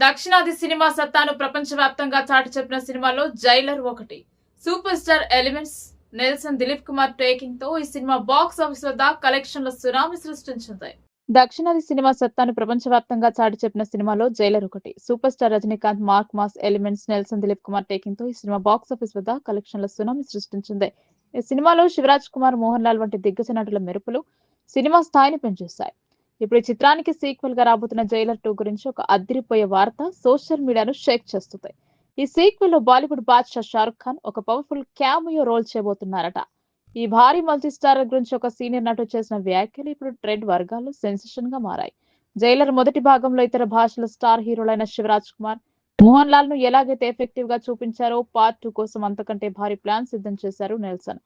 దక్షిణాది సినిమా సత్తాను ప్రపంచవ్యాప్తంగా చాటి చెప్పిన సినిమాలో జైలర్ ఒకటి. Super star elements Nelson Dilip Kumar taking తో ఈ సినిమా బాక్స్ ఆఫీస్ వద్ద కలెక్షన్ల సునామీ సృష్టించింది. దక్షిణాది సినిమా సత్తాను ప్రపంచవ్యాప్తంగా చాటి చెప్పిన సినిమాలో జైలర్ ఒకటి. Super star Rajinikanth, mark mass elements Nelson Dilip Kumar taking తో ఈ సినిమా బాక్స్ ఆఫీస్ వద్ద కలెక్షన్ల సునామీ సృష్టించింది. ఈ సినిమాలో శివరాజ్ కుమార్, మోహన్ లాల్ వంటి దిగ్గజ నటుల మెరుపులు సినిమా స్థాయిని పెంచేశాయి. ఇప్పుడు ఈ చిత్రానికి సీక్వెల్ గా రాబోతున్న జైలర్ 2 గురించి ఒక అదిరిపోయే వార్త సోషల్ మీడియాను షేక్ చేస్తుంది. ఈ సీక్వెల్ లో బాలీవుడ్ బాద్షా షారుఖ్ ఖాన్ ఒక పవర్ఫుల్ క్యామియో రోల్ చేయబోతున్నారట. ఈ భారీ మల్టీ స్టారర్ గురించి ఒక సీనియర్ నటుడు చేసిన వ్యాఖ్యలు ఇప్పుడు ట్రెండ్ వర్గాల్లో సెన్సేషన్ గా మారాయి. జైలర్ మొదటి భాగంలో ఇతర భాషల స్టార్ హీరోలైన శివరాజ్ కుమార్, మోహన్ లాల్ ను ఎలాగైతే ఎఫెక్టివ్ గా చూపించారో పార్ట్ 2 కోసం అంతకంటే భారీ ప్లాన్ సిద్ధం చేశారు నెల్సన్.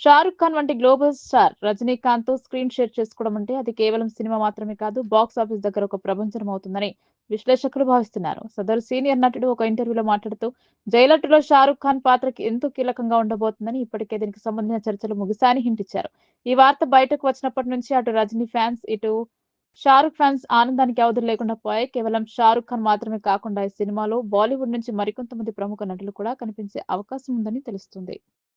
షారుఖ్ ఖాన్ వంటి గ్లోబల్ స్టార్ రజనీకాంత్ తో స్క్రీన్ షేర్ చేసుకోవడం అంటే అది కేవలం సినిమా మాత్రమే కాదు, బాక్స్ ఆఫీస్ దగ్గర ఒక ప్రభంజనం అవుతుందని విశ్లేషకులు భావిస్తున్నారు. సదరు సీనియర్ నటుడు ఒక ఇంటర్వ్యూలో మాట్లాడుతూ జైలర్ 2లో షారుఖ్ ఖాన్ పాత్రకి ఎంతో కీలకంగా ఉండబోతుందని, ఇప్పటికే దీనికి సంబంధించిన చర్చలు ముగిశాయని హింట్ ఇచ్చారు. ఈ వార్త బయటకు వచ్చినప్పటి నుంచి అటు రజనీ ఫ్యాన్స్, ఇటు షారుఖ్ ఫ్యాన్స్ ఆనందానికి అవధులు లేకుండా పోయాయి. కేవలం షారుఖ్ ఖాన్ మాత్రమే కాకుండా ఈ సినిమాలో బాలీవుడ్ నుంచి మరికొంతమంది ప్రముఖ నటులు కూడా కనిపించే అవకాశం ఉందని తెలుస్తుంది.